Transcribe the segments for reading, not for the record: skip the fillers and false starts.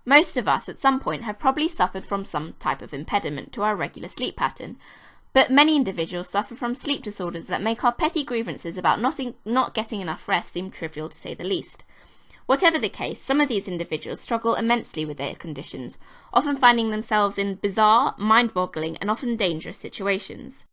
Most of us at some point have probably suffered from some type of impediment to our regular sleep pattern, but many individuals suffer from sleep disorders that make our petty grievances about not getting enough rest seem trivial, to say the least. Whatever the case, some of these individuals struggle immensely with their conditions, often finding themselves in bizarre, mind-boggling and often dangerous situations.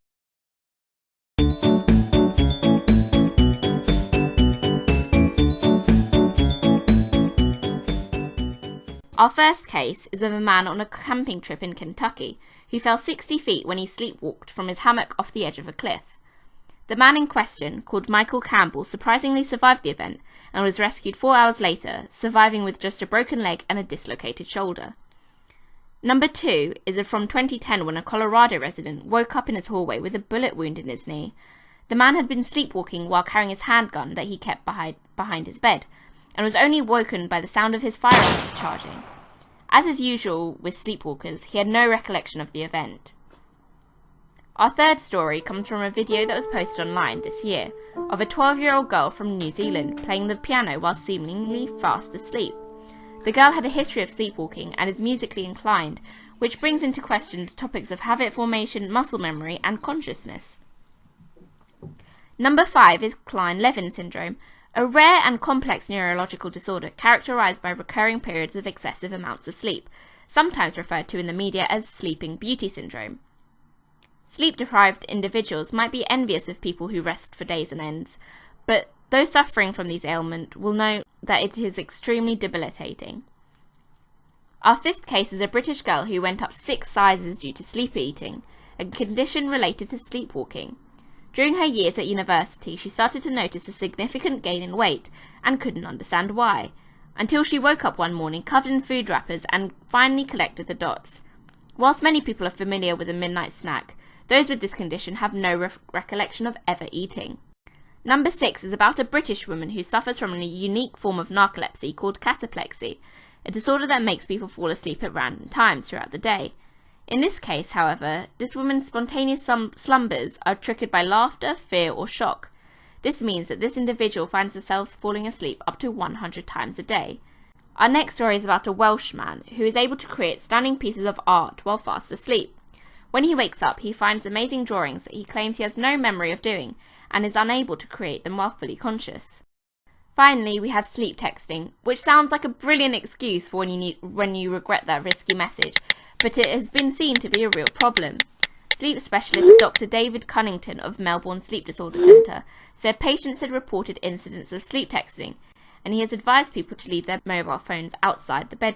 Our first case is of a man on a camping trip in Kentucky who fell 60 feet when he sleepwalked from his hammock off the edge of a cliff. The man in question, called Michael Campbell, surprisingly survived the event and was rescued 4 hours later, surviving with just a broken leg and a dislocated shoulder. Number 2 is from 2010 when a Colorado resident woke up in his hallway with a bullet wound in his knee. The man had been sleepwalking while carrying his handgun that he kept behind his bed, and was only woken by the sound of his firearm discharging. As is usual with sleepwalkers, he had no recollection of the event. Our third story comes from a video that was posted online this year of a 12-year-old girl from New Zealand playing the piano while seemingly fast asleep. The girl had a history of sleepwalking and is musically inclined, which brings into question topics of habit formation, muscle memory, and consciousness. Number 5 is Klein-Levin syndrome, a rare and complex neurological disorder characterized by recurring periods of excessive amounts of sleep, sometimes referred to in the media as sleeping beauty syndrome. Sleep-deprived individuals might be envious of people who rest for days on ends, but those suffering from these ailments will know that it is extremely debilitating. Our fifth case is a British girl who went up 6 sizes due to sleep eating, a condition related to sleepwalking. During her years at university, she started to notice a significant gain in weight and couldn't understand why, until she woke up one morning covered in food wrappers and finally collected the dots. Whilst many people are familiar with a midnight snack, those with this condition have no recollection of ever eating. Number 6 is about a British woman who suffers from a unique form of narcolepsy called cataplexy, a disorder that makes people fall asleep at random times throughout the day. In this case, however, this woman's spontaneous slumbers are triggered by laughter, fear, or shock. This means that this individual finds themselves falling asleep up to 100 times a day. Our next story is about a Welsh man who is able to create stunning pieces of art while fast asleep. When he wakes up, he finds amazing drawings that he claims he has no memory of doing and is unable to create them while fully conscious. Finally, we have sleep texting, which sounds like a brilliant excuse for when you regret that risky message, but it has been seen to be a real problem. Sleep specialist Dr. David Cunnington of Melbourne Sleep Disorder Centre said patients had reported incidents of sleep texting, and he has advised people to leave their mobile phones outside the bedroom.